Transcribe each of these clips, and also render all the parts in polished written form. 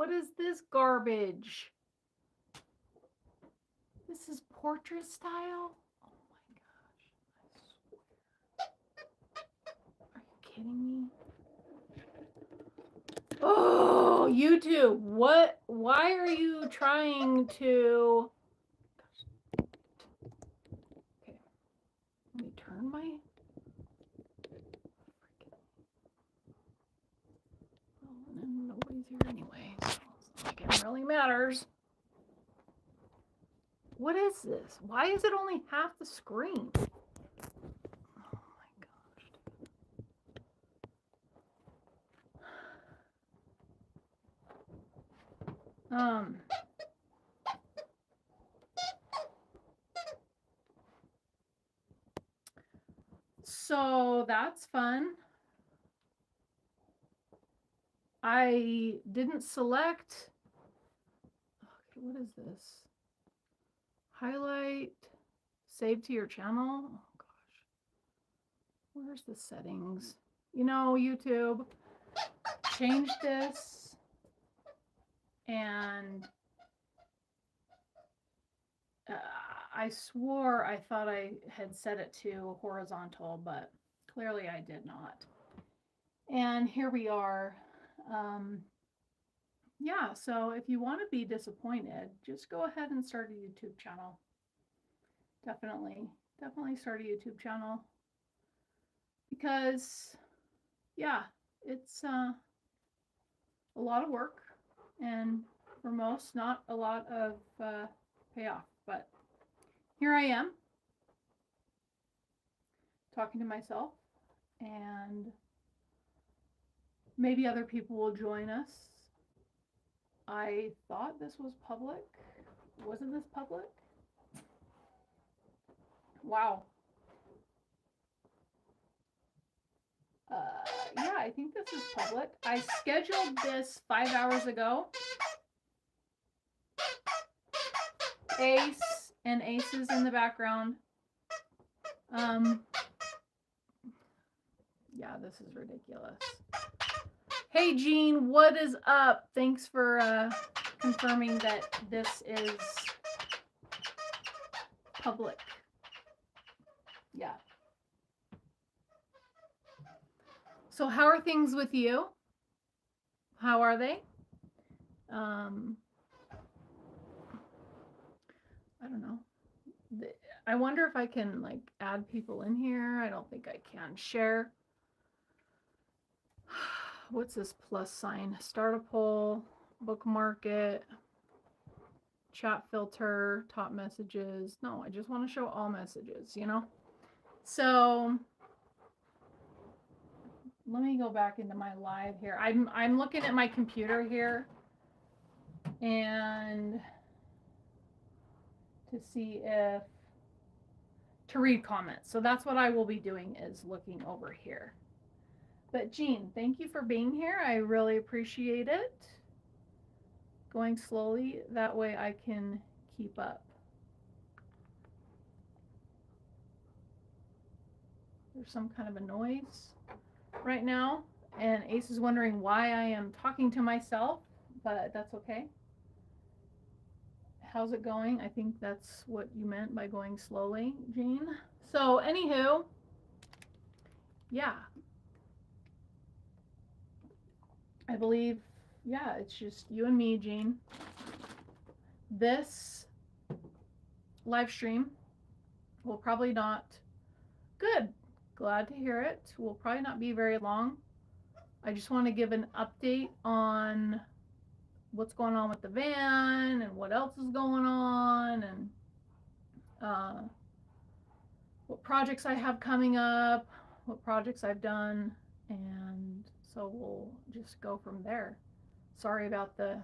What is this garbage? This is portrait style? Oh my gosh. Are you kidding me? Oh, YouTube. What? Why are you trying to... Okay. Let me turn my... Oh, and nobody's here anyway. So it's not like it really matters. What is this? Why is it only half the screen? Oh my gosh. So that's fun. I didn't select. Okay, what is this? Highlight, save to your channel. Oh gosh. Where's the settings? You know, YouTube, change this and I swore I thought I had set it to horizontal, but clearly I did not. And here we are. Yeah, so if you want to be disappointed, just go ahead and start a YouTube channel. Definitely start a YouTube channel. Because, yeah, it's a lot of work. And for most, not a lot of payoff. But here I am, talking to myself. And maybe other people will join us. I thought this was public. Wasn't this public? Wow. Yeah, I think this is public. I scheduled this 5 hours ago. Ace and Aces in the background. Yeah, this is ridiculous. Hey, Jean, what is up? Thanks for confirming that this is public. Yeah. So how are things with you? How are they? I don't know. I wonder if I can like add people in here. I don't think I can. Share. What's this plus sign? Start a poll, bookmark it, chat filter, top messages. No, I just want to show all messages, you know? So let me go back into my live here. I'm looking at my computer here and to see if to read comments. So that's what I will be doing, is looking over here. But Jean, thank you for being here. I really appreciate it. Going slowly, that way I can keep up. There's some kind of a noise right now, and Ace is wondering why I am talking to myself, but that's okay. How's it going? I think that's what you meant by going slowly, Jean. So anywho, yeah. I believe, yeah, it's just you and me, Jean. This live stream will probably not, good, glad to hear it, will probably not be very long. I just want to give an update on what's going on with the van and what else is going on and what projects I have coming up, what projects I've done, and so we'll just go from there. Sorry about the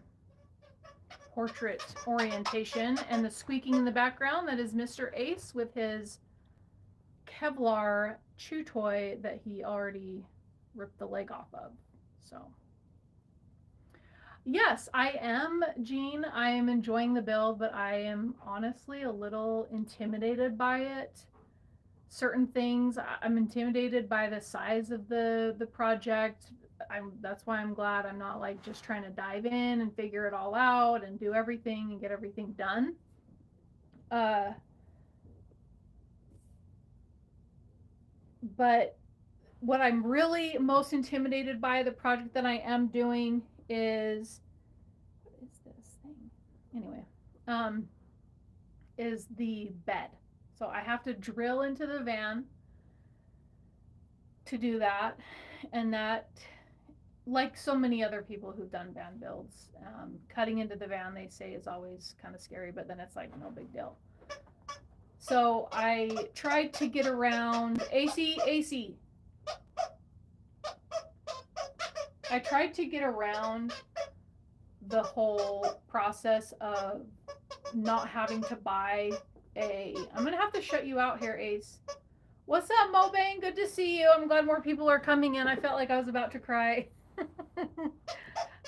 portrait orientation and the squeaking in the background. That is Mr. Ace with his Kevlar chew toy that he already ripped the leg off of. So yes, I am, Jean. I am enjoying the build, but I am honestly a little intimidated by it. Certain things, I'm intimidated by the size of the project. that's why I'm glad I'm not like just trying to dive in and figure it all out and do everything and get everything done. But what I'm really most intimidated by, the project that I am doing, is what is this thing? Anyway, is the bed. So I have to drill into the van to do that, and that, like so many other people who've done van builds, cutting into the van, they say, is always kind of scary, but then it's like no big deal. So I tried to get around AC. I tried to get around the whole process of not having to buy a. I'm gonna have to shut you out here, Ace. What's up, Mobang? Good to see you. I'm glad more people are coming in. I felt like I was about to cry.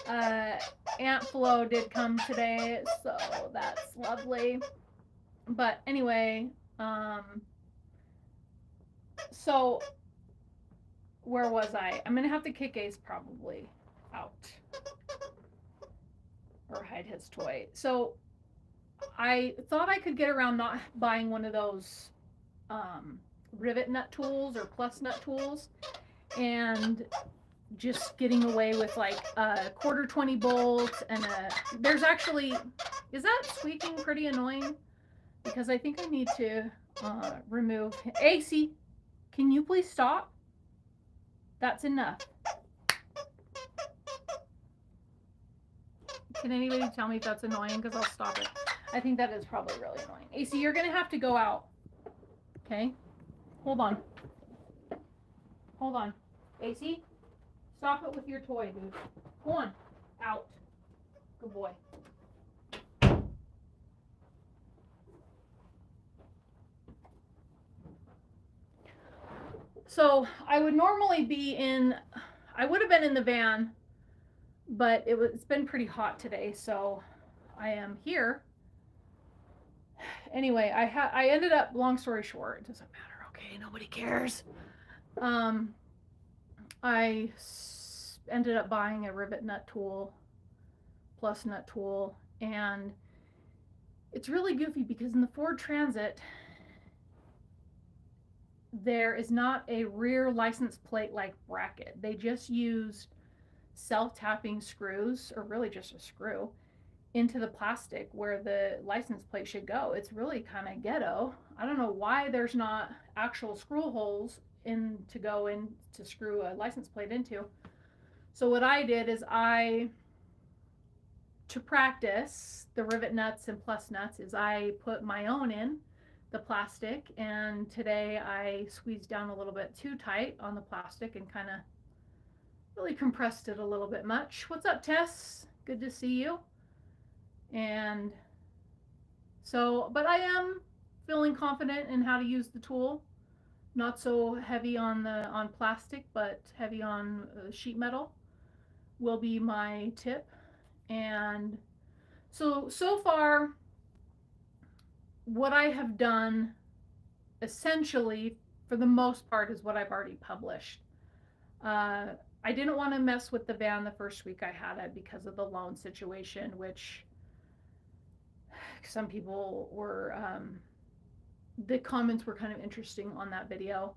Aunt Flo did come today, so that's lovely. But anyway, so where was I? I'm gonna have to kick Ace probably out or hide his toy. So I thought I could get around not buying one of those rivet nut tools or plus nut tools, and just getting away with like a quarter 20 bolts and there's actually, is that squeaking pretty annoying? Because I think I need to remove. AC, can you please stop? That's enough. Can anybody tell me if that's annoying? Because I'll stop it. I think that is probably really annoying. AC, you're going to have to go out. Okay? Hold on. Hold on. AC, stop it with your toy, dude. Go on. Out. Good boy. So I would normally be in, I would have been in the van, but it's been pretty hot today, so I am here. Anyway, I ended up, long story short, it doesn't matter, okay, nobody cares. I ended up buying a rivet nut tool, plus nut tool, and it's really goofy because in the Ford Transit, there is not a rear license plate like bracket. They just used self-tapping screws, or really just a screw, into the plastic where the license plate should go. It's really kind of ghetto. I don't know why there's not actual screw holes in to go in to screw a license plate into. So what I did is to practice the rivet nuts and plus nuts, is I put my own in the plastic, and today I squeezed down a little bit too tight on the plastic and kind of really compressed it a little bit much. What's up, Tess? Good to see you. And so, but I am feeling confident in how to use the tool. Not so heavy on plastic, but heavy on sheet metal will be my tip. And so far, what I have done essentially for the most part is what I've already published. I didn't want to mess with the van the first week I had it because of the loan situation, which some people were, the comments were kind of interesting on that video.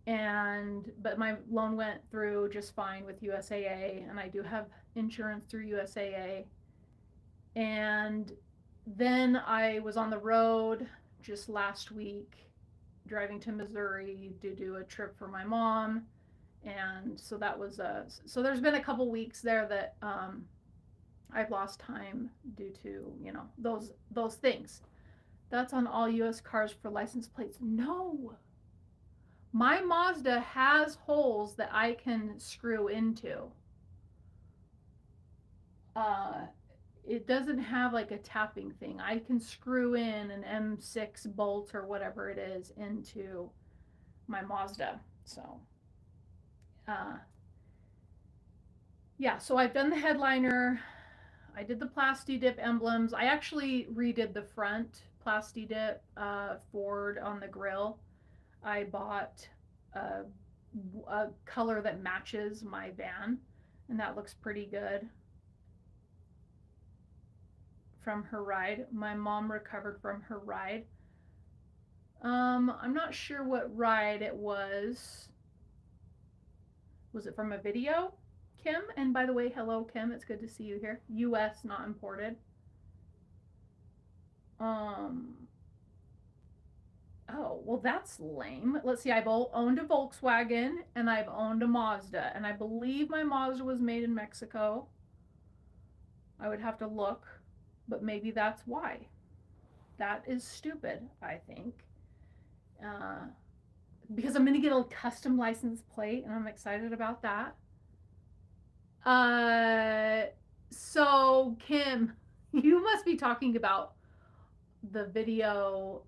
But my loan went through just fine with USAA, and I do have insurance through USAA. And then I was on the road just last week driving to Missouri to do a trip for my mom, and so that was so there's been a couple weeks there that I've lost time due to, you know, those things. That's on all US cars for license plates. No, my Mazda has holes that I can screw into. It doesn't have like a tapping thing. I can screw in an M6 bolt or whatever it is into my Mazda. So yeah, so I've done the headliner. I did the Plasti-Dip emblems. I actually redid the front Plasti-Dip Ford on the grill. I bought a color that matches my van, and that looks pretty good from her ride. My mom recovered from her ride. I'm not sure what ride it was. Was it from a video, Kim? And by the way, hello, Kim. It's good to see you here. U.S. not imported. Um. Oh, well, that's lame. Let's see. I've owned a Volkswagen and I've owned a Mazda, and I believe my Mazda was made in Mexico. I would have to look, but maybe that's why. That is stupid, I think. Uh, because I'm going to get a custom license plate, and I'm excited about that. Uh, so Kim, you must be talking about the video,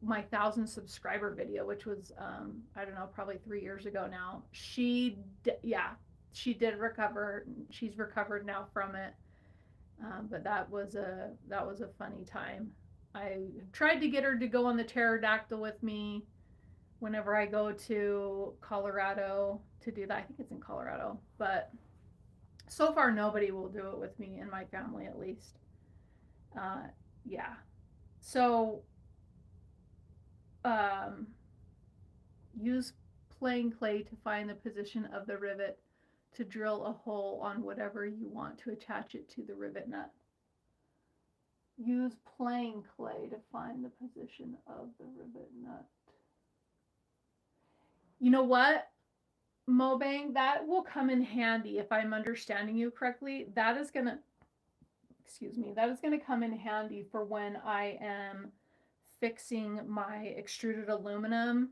my 1,000 subscriber video, which was I don't know, probably 3 years ago now. Yeah, she did recover. She's recovered now from it. But that was a funny time. I tried to get her to go on the pterodactyl with me whenever I go to Colorado to do that. I think it's in Colorado, but so far nobody will do it with me in my family, at least. Yeah. So um, use plain clay to find the position of the rivet to drill a hole on whatever you want to attach it to the rivet nut. Use plain clay to find the position of the rivet nut. You know what, Mobang? That will come in handy if I'm understanding you correctly. That is going to, excuse me, that is going to come in handy for when I am fixing my extruded aluminum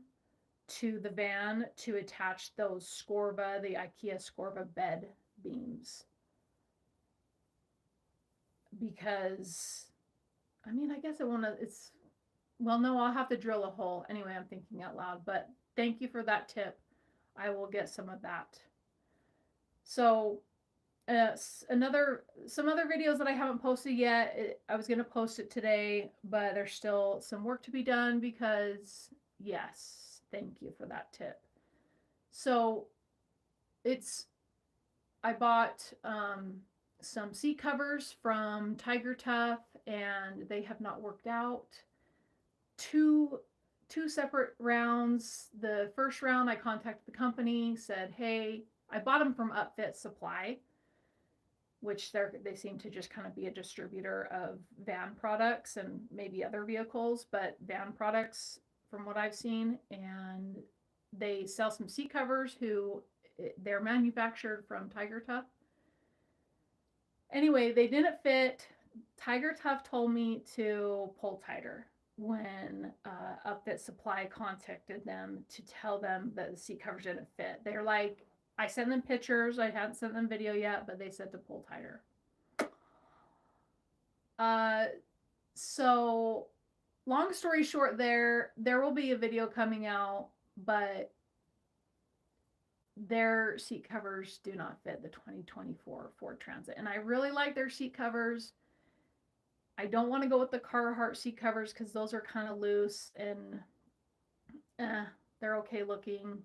to the van to attach those Scorva, the IKEA Scorva bed beams. Because, I mean, I guess well, no, I'll have to drill a hole. Anyway, I'm thinking out loud, but thank you for that tip. I will get some of that. So, some other videos that I haven't posted yet. I was going to post it today, but there's still some work to be done because, yes, thank you for that tip. So, I bought some seat covers from Tiger Tough, and they have not worked out. Two separate rounds. The first round, I contacted the company, said, hey, I bought them from Upfit Supply, which they seem to just kind of be a distributor of van products and maybe other vehicles, but van products from what I've seen. And they sell some seat covers they're manufactured from Tiger Tough. Anyway, they didn't fit. Tiger Tough told me to pull tighter when Upfit Supply contacted them to tell them that the seat covers didn't fit. They're like, I sent them pictures. I hadn't sent them video yet, but they said to pull tighter. So long story short, there will be a video coming out, but their seat covers do not fit the 2024 Ford Transit. And I really like their seat covers. I don't want to go with the Carhartt seat covers because those are kind of loose and they're okay looking.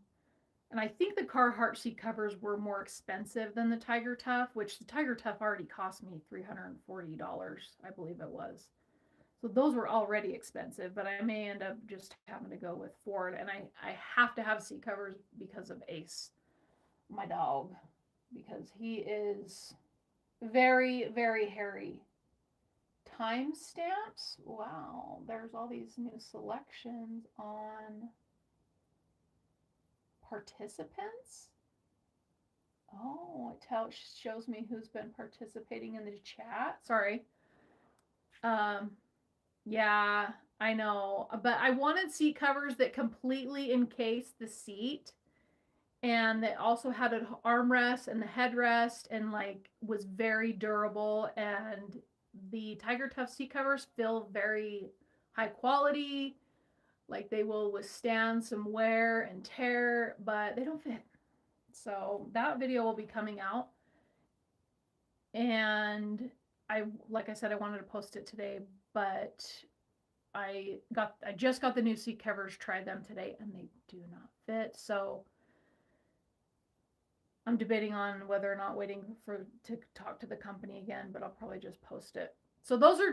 And I think the Carhartt seat covers were more expensive than the Tiger Tough, which the Tiger Tough already cost me $340, I believe it was. So those were already expensive, but I may end up just having to go with Ford. And I have to have seat covers because of Ace, my dog, because he is very, very hairy. Timestamps? Wow, there's all these new selections on participants. Oh, it shows me who's been participating in the chat. Sorry. Yeah, I know, but I wanted seat covers that completely encased the seat, and that also had an armrest and the headrest, and like was very durable. And the Tiger Tough seat covers feel very high quality, like they will withstand some wear and tear, but they don't fit. So that video will be coming out, and like I said, I wanted to post it today, but I just got the new seat covers, tried them today, and they do not fit. So I'm debating on whether or not waiting to talk to the company again, but I'll probably just post it. So those are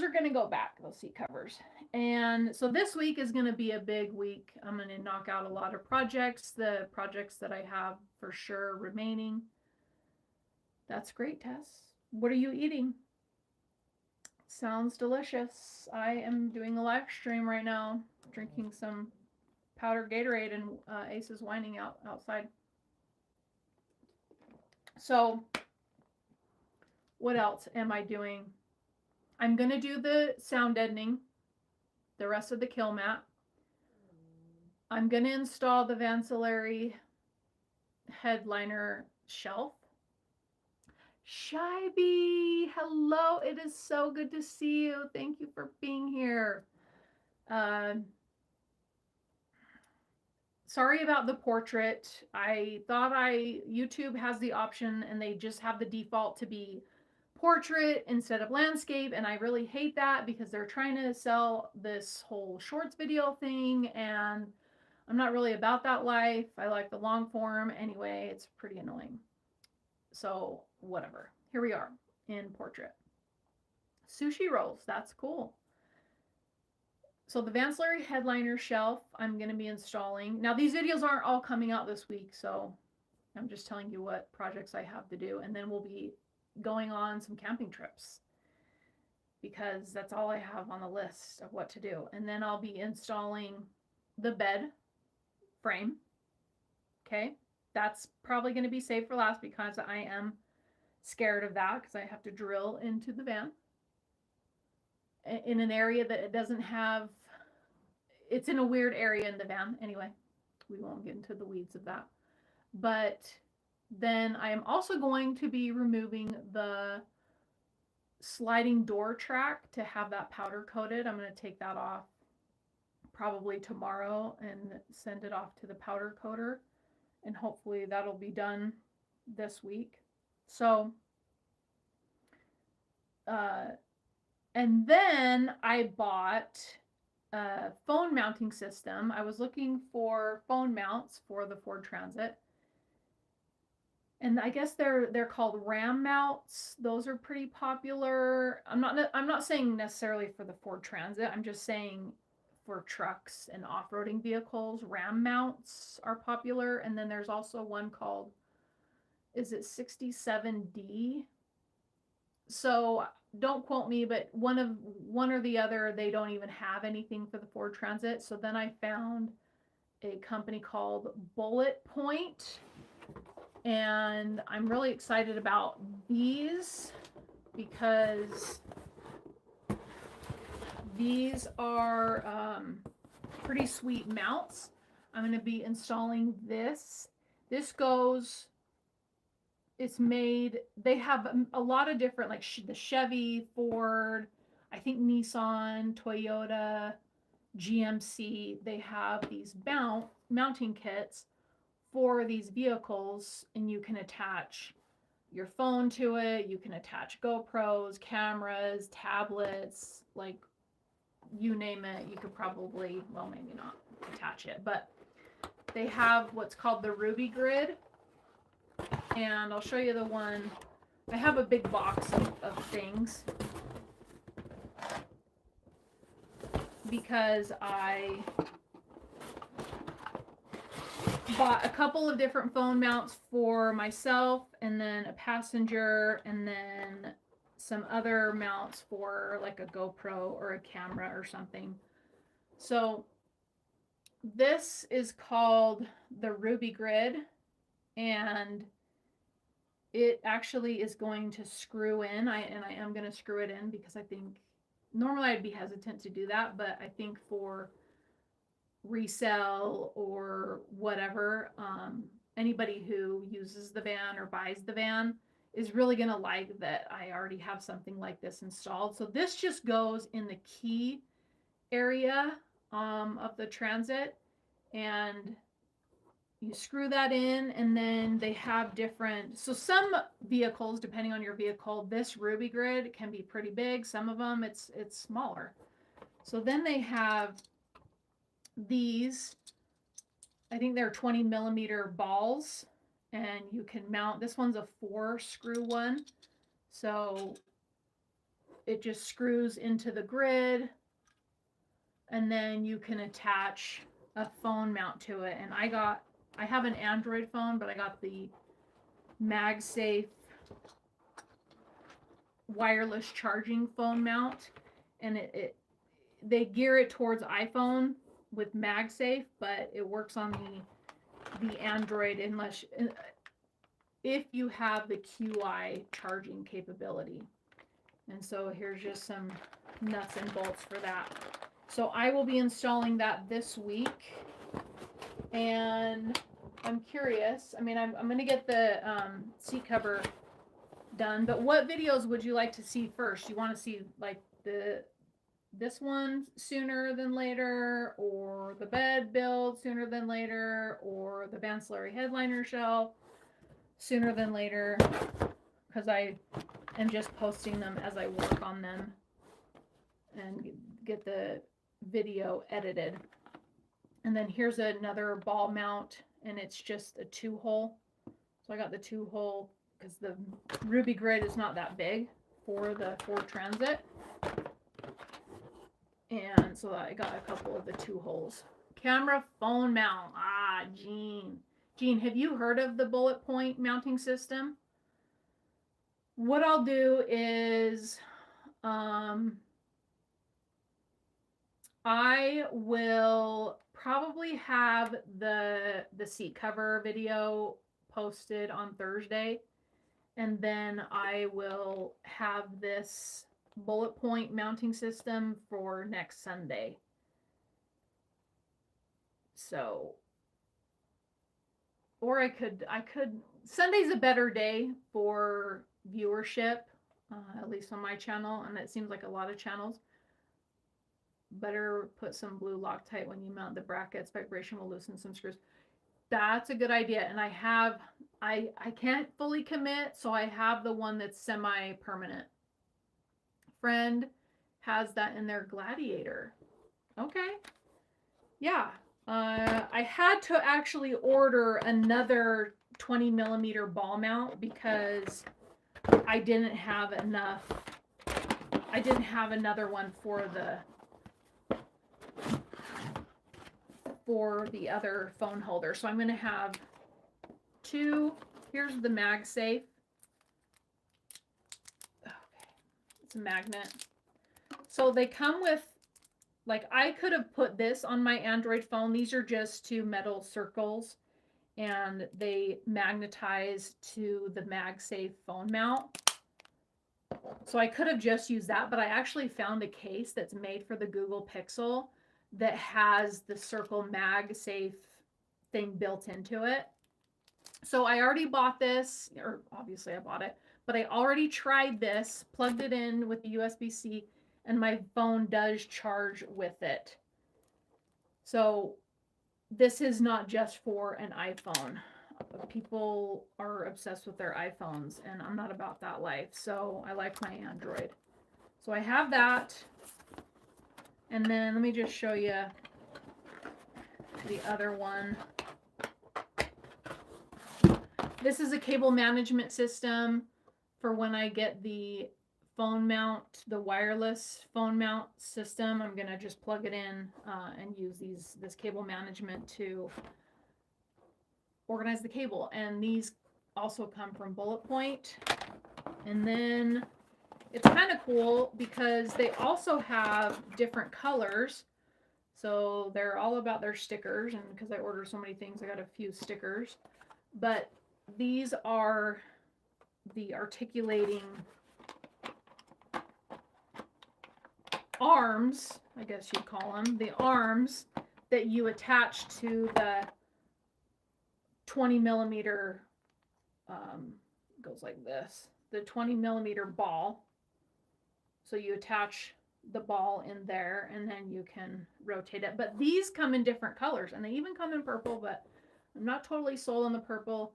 going to go back, those seat covers. And so this week is going to be a big week. I'm going to knock out a lot of projects, the projects that I have for sure remaining. That's great, Tess. What are you eating? Sounds delicious. I am doing a live stream right now, drinking some powdered Gatorade, and Ace is whining outside. So, what else am I doing? I'm going to do the sound deadening, the rest of the kill mat. I'm going to install the Vancillary headliner shelf. Shybee, hello. It is so good to see you. Thank you for being here. Sorry about the portrait. I thought YouTube has the option and they just have the default to be portrait instead of landscape, and I really hate that because they're trying to sell this whole shorts video thing, and I'm not really about that life. I like the long form. Anyway, it's pretty annoying. So whatever. Here we are in portrait. Sushi rolls. That's cool. So the Vancillary headliner shelf I'm going to be installing. Now these videos aren't all coming out this week, so I'm just telling you what projects I have to do, and then we'll be going on some camping trips because that's all I have on the list of what to do. And then I'll be installing the bed frame. Okay, that's probably going to be saved for last because I am scared of that because I have to drill into the van in an area that it doesn't have. It's in a weird area in the van. Anyway, we won't get into the weeds of that. But then I am also going to be removing the sliding door track to have that powder coated. I'm going to take that off probably tomorrow and send it off to the powder coater, and hopefully that'll be done this week. So and then I bought a phone mounting system. I was looking for phone mounts for the Ford Transit, and I guess they're called RAM mounts. Those are pretty popular. I'm not saying necessarily for the Ford Transit. I'm just saying for trucks and off-roading vehicles, RAM mounts are popular. And then there's also one called, is it 67D? So don't quote me, but one or the other, they don't even have anything for the Ford Transit. So then I found a company called Bullet Point, and I'm really excited about these because these are pretty sweet mounts. I'm going to be installing this. This goes, it's made, they have a lot of different, like the Chevy, Ford, I think Nissan, Toyota, GMC, they have these mounting kits for these vehicles, and you can attach your phone to it. You can attach GoPros, cameras, tablets, like you name it. You could probably, well, maybe not attach it, but they have what's called the Ruby Grid. And I'll show you the one. I have a big box of things because I bought a couple of different phone mounts for myself, and then a passenger, and then some other mounts for like a GoPro or a camera or something. So this is called the Ruby Grid, and it actually is going to screw in. I am going to screw it in because I think normally I'd be hesitant to do that, but I think for resell or whatever, anybody who uses the van or buys the van is really going to like that I already have something like this installed. So this just goes in the key area of the Transit, and you screw that in, and then they have different, so some vehicles, depending on your vehicle, this Ruby Grid can be pretty big. Some of them it's smaller. So then they have these, I think they're 20 millimeter balls, and you can mount, this one's a 4-screw one. So it just screws into the grid, and then you can attach a phone mount to it. And I have an Android phone, but I got the MagSafe wireless charging phone mount, and they gear it towards iPhone with MagSafe, but it works on the Android unless if you have the QI charging capability. And so here's just some nuts and bolts for that. So I will be installing that this week, and I'm curious. I mean, I'm going to get the seat cover done, but what videos would you like to see first? You want to see like this one sooner than later, or the bed build sooner than later, or the ancillary headliner shelf sooner than later? Because I am just posting them as I work on them and get the video edited. And then here's another ball mount, and it's just a 2-hole. So I got the 2-hole because the Ruby grid is not that big for the Ford Transit. And so I got a couple of the 2 holes. Camera phone mount. Jean. Jean, have you heard of the bullet point mounting system? What I'll do is I will probably have the seat cover video posted on Thursday, and then I will have this bullet point mounting system for next Sunday. So, or I could Sunday's a better day for viewership, at least on my channel, and it seems like a lot of channels. Better put some blue Loctite when you mount the brackets. Vibration will loosen some screws. That's a good idea. And I can't fully commit, so I have the one that's semi-permanent. Friend has that in their Gladiator. Okay. Yeah. I had to actually order another 20 millimeter ball mount because I didn't have enough. I didn't have another one for the other phone holder. So I'm going to have 2. Here's the MagSafe. Okay. It's a magnet. So they come with, like, I could have put this on my Android phone. These are just 2 metal circles, and they magnetize to the MagSafe phone mount. So I could have just used that, but I actually found a case that's made for the Google Pixel that has the Circle MagSafe thing built into it. So I already bought this, or obviously I bought it, but I already tried this, plugged it in with the USB-C, and my phone does charge with it. So this is not just for an iPhone. People are obsessed with their iPhones, and I'm not about that life. So I like my Android. So I have that. And then let me just show you the other one. This is a cable management system for when I get the phone mount, the wireless phone mount system. I'm going to just plug it in and use this cable management to organize the cable. And these also come from Bullet Point. And then it's kind of cool because they also have different colors. So they're all about their stickers, and because I ordered so many things, I got a few stickers. But these are the articulating arms, I guess you'd call them, the arms that you attach to the 20 millimeter, goes like this, the 20 millimeter ball. So you attach the ball in there, and then you can rotate it. But these come in different colors, and they even come in purple, but I'm not totally sold on the purple.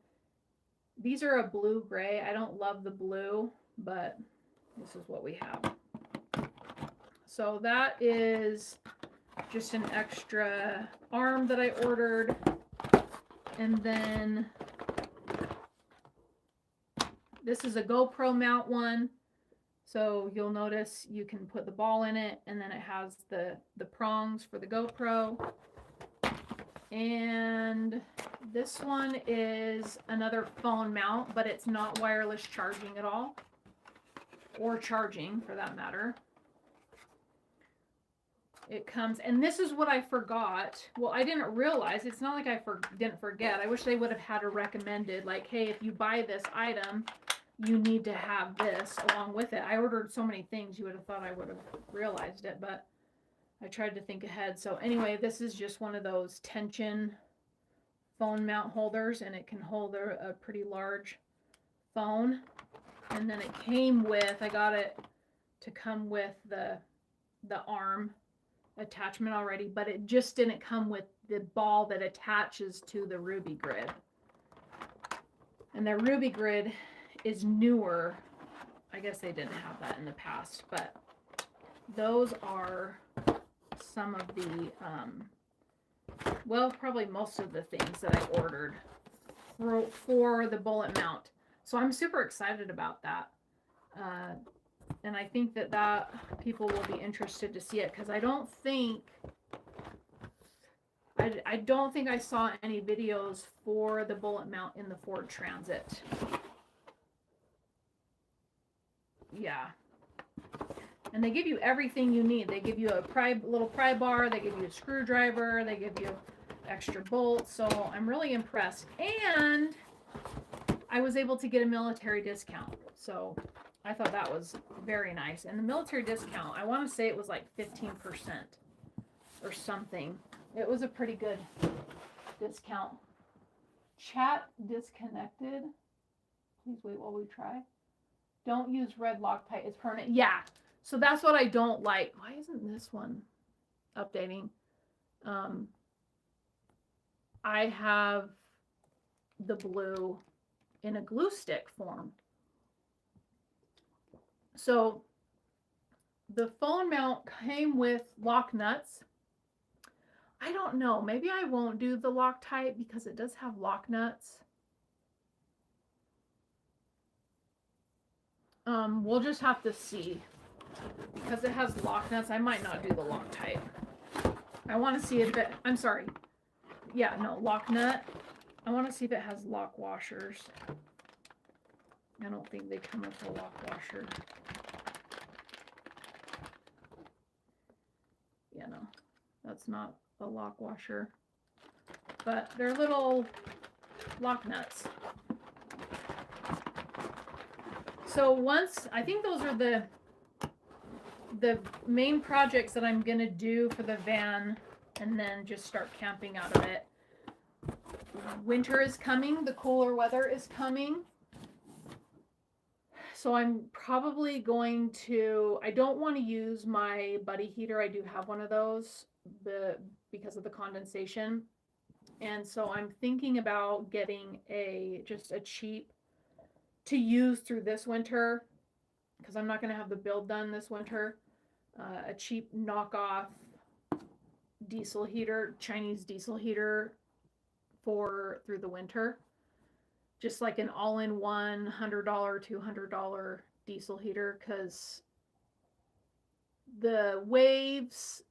These are a blue-gray. I don't love the blue, but this is what we have. So that is just an extra arm that I ordered. And then This is a GoPro mount one. So you'll notice you can put the ball in it, and then it has the prongs for the GoPro. And this one is another phone mount, but it's not wireless charging at all, or charging for that matter. It comes, and this is what I forgot. Well, I didn't realize. It's not like I didn't forget. I wish they would have had a recommended, like, hey, if you buy this item, you need to have this along with it. I ordered so many things, you would have thought I would have realized it, but I tried to think ahead. So anyway, this is just one of those tension phone mount holders, and it can hold a pretty large phone. And then it came with, I got it to come with the arm attachment already, but it just didn't come with the ball that attaches to the Ruby Grid. And the Ruby Grid is newer. I guess they didn't have that in the past, but those are some of the well, probably most of the things that I ordered for the bullet mount. So I'm super excited about that. And I think that people will be interested to see it, because I don't think I saw any videos for the bullet mount in the Ford Transit. Yeah. And they give you everything you need. They give you a little pry bar, they give you a screwdriver, they give you extra bolts. So I'm really impressed. And I was able to get a military discount. So I thought that was very nice. And the military discount, I want to say it was like 15% or something. It was a pretty good discount. Chat disconnected. Please wait while we try. Don't use red Loctite. It's permanent. Yeah. So that's what I don't like. Why isn't this one updating? I have the blue in a glue stick form. So the phone mount came with lock nuts. I don't know. Maybe I won't do the Loctite because it does have lock nuts. We'll just have to see. Because it has lock nuts, I might not do the Loctite. I want to see if it, I'm sorry. Yeah, no, lock nut. I want to see if it has lock washers. I don't think they come with a lock washer. Yeah, no, that's not a lock washer. But they're little lock nuts. So once, I think those are the main projects that I'm going to do for the van, and then just start camping out of it. Winter is coming. The cooler weather is coming. So I'm probably going to, I don't want to use my buddy heater. I do have one of those because of the condensation. And so I'm thinking about getting just a cheap to use through this winter, because I'm not going to have the build done this winter. A cheap knockoff diesel heater, Chinese diesel heater through the winter. Just like an all-in-one $100, $200 diesel heater, because the waves,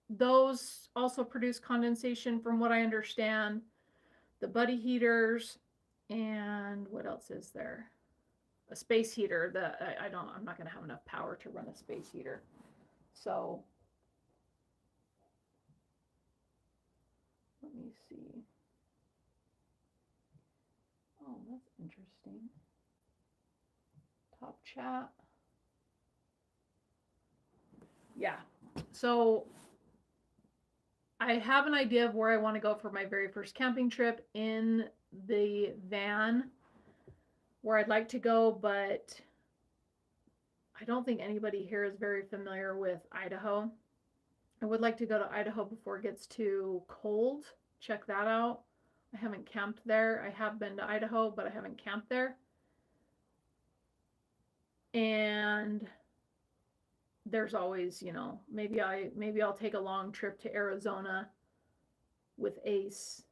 those also produce condensation from what I understand. The buddy heaters, and what else is there? A space heater. I'm not going to have enough power to run a space heater. So let me see. Oh, that's interesting. Top chat. Yeah. So I have an idea of where I want to go for my very first camping trip in the van, where I'd like to go, but I don't think anybody here is very familiar with Idaho. I would like to go to Idaho before it gets too cold. Check that out. I haven't camped there. I have been to Idaho, but I haven't camped there. And there's always, maybe I'll take a long trip to Arizona with Ace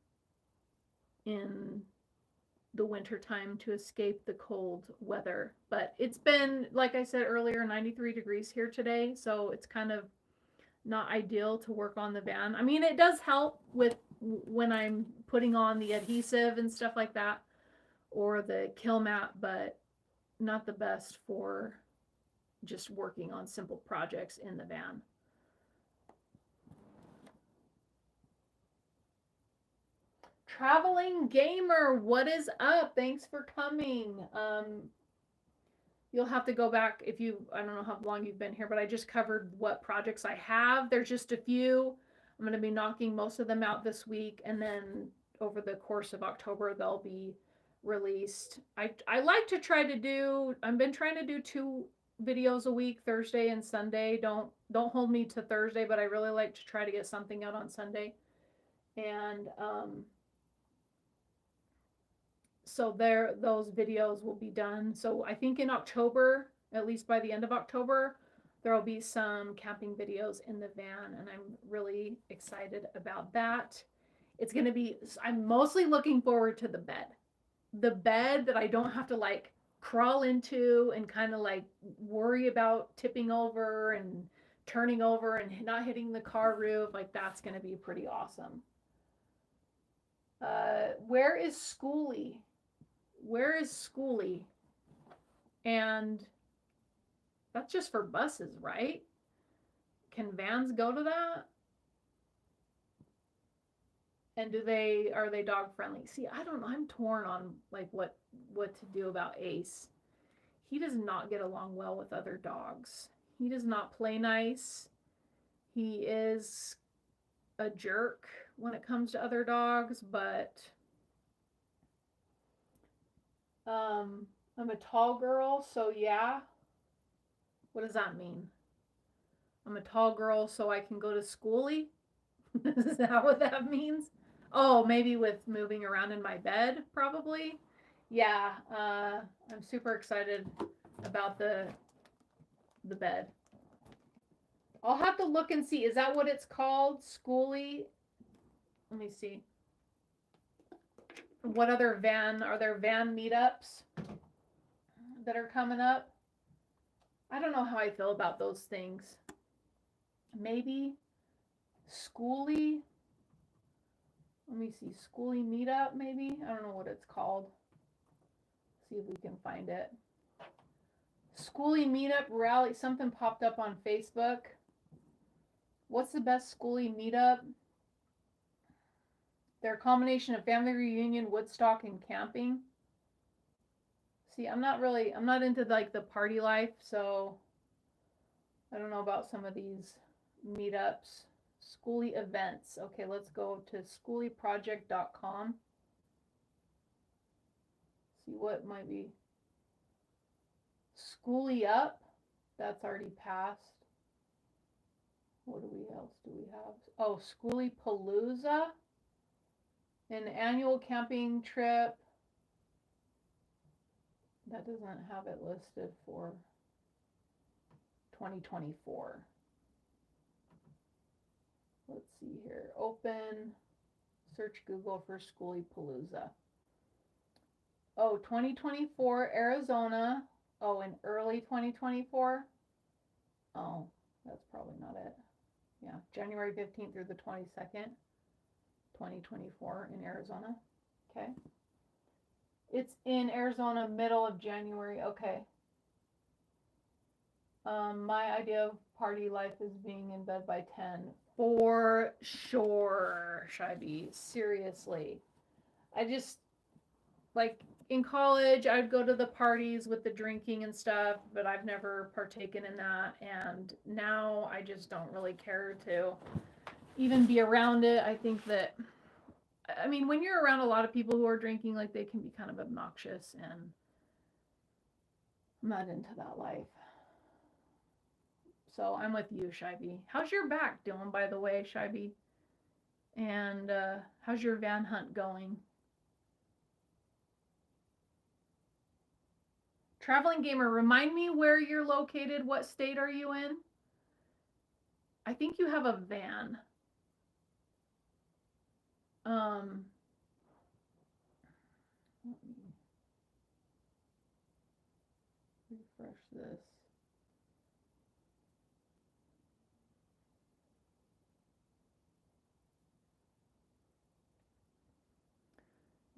in the winter time to escape the cold weather. But it's been, like I said earlier, 93 degrees here today, so it's kind of not ideal to work on the van. I mean, it does help with when I'm putting on the adhesive and stuff like that, or the kill mat, but not the best for just working on simple projects in the van. Traveling Gamer, what is up? Thanks for coming. You'll have to go back if you, I don't know how long you've been here, but I just covered what projects I have. There's just a few. I'm going to be knocking most of them out this week, and then over the course of October, they'll be released. I like to try to do, I've been trying to do 2 videos a week, Thursday and Sunday. Don't hold me to Thursday, but I really like to try to get something out on Sunday. And so there, those videos will be done. So I think in October, at least by the end of October, there will be some camping videos in the van, and I'm really excited about that. It's going to be, I'm mostly looking forward to the bed that I don't have to like crawl into and kind of like worry about tipping over and turning over and not hitting the car roof. Like, that's going to be pretty awesome. Where is Schoolie? Where is Schoolie? And that's just for buses, right? Can vans go to that? And are they dog friendly? See, I don't know. I'm torn on like what to do about Ace. He does not get along well with other dogs. He does not play nice. He is a jerk when it comes to other dogs, but I'm a tall girl, so yeah. What does that mean? I'm a tall girl, so I can go to schoolie? Is that what that means? Oh, maybe with moving around in my bed, probably. Yeah, I'm super excited about the bed. I'll have to look and see. Is that what it's called? Schoolie? Let me see. What other are there van meetups that are coming up? I don't know how I feel about those things. Maybe Schoolie. Let me see. Schoolie meetup, maybe? I don't know what it's called. See if we can find it. Schoolie meetup rally. Something popped up on Facebook. What's the best Schoolie meetup? They're a combination of family reunion, Woodstock, and camping. See, I'm not into like the party life, so I don't know about some of these meetups. Schoolie events. Okay, let's go to schoolieproject.com. See what might be. Schoolie Up. That's already passed. What else do we have? Oh, Schoolie Palooza. An annual camping trip. That doesn't have it listed for 2024. Let's see here. Open. Search Google for Schoolie Palooza. Oh, 2024 Arizona. Oh, in early 2024. Oh, that's probably not it. Yeah, January 15th through the 22nd. 2024 in Arizona. Okay. It's in Arizona, middle of January. Okay. My idea of party life is being in bed by 10. For sure, Shaibi. Seriously. I just, like, in college, I'd go to the parties with the drinking and stuff, but I've never partaken in that. And now I just don't really care to even be around it. I think that, I mean, when you're around a lot of people who are drinking, like, they can be kind of obnoxious, and I'm not into that life. So I'm with you, Shaibi. How's your back doing, by the way, Shaibi? And how's your van hunt going? Traveling Gamer, remind me where you're located. What state are you in? I think you have a van.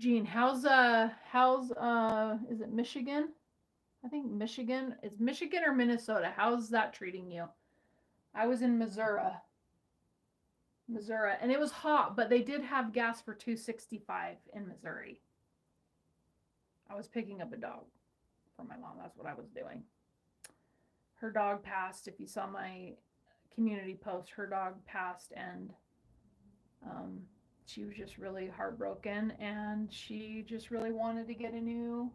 Gene, is it Michigan? I think Michigan. Is Michigan or Minnesota? How's that treating you? I was in Missouri, and it was hot, but they did have gas for 265 in Missouri. I was picking up a dog for my mom. That's what I was doing. Her dog passed. If you saw my community post, her dog passed, and um, she was just really heartbroken, and she just really wanted to get a new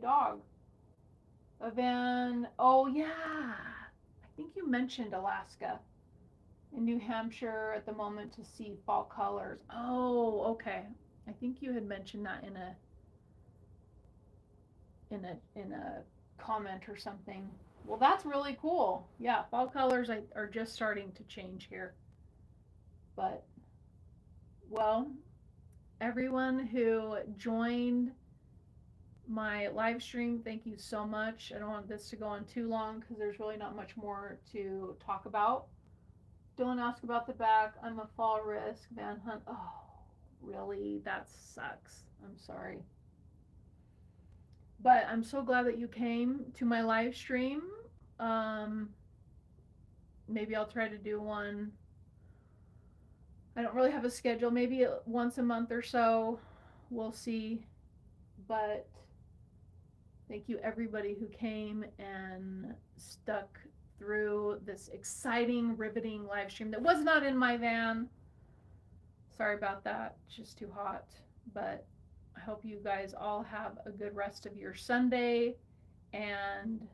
dog. Then, oh yeah, I think you mentioned Alaska in New Hampshire at the moment to see fall colors. Oh, okay. I think you had mentioned that in a comment or something. Well, that's really cool. Yeah, fall colors are just starting to change here. But well, everyone who joined my live stream, thank you so much. I don't want this to go on too long because there's really not much more to talk about. Don't ask about the back. I'm a fall risk. Manhunt. Oh, really? That sucks. I'm sorry. But I'm so glad that you came to my live stream. Um, maybe I'll try to do one. I don't really have a schedule. Maybe once a month or so. We'll see. But thank you, everybody who came and stuck through this exciting, riveting live stream that was not in my van. Sorry about that. It's just too hot. But I hope you guys all have a good rest of your Sunday. And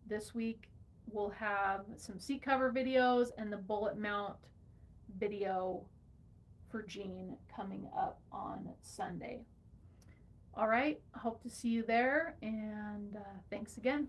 this week we'll have some seat cover videos and the bullet mount video for Jean coming up on Sunday. All right. Hope to see you there. And thanks again.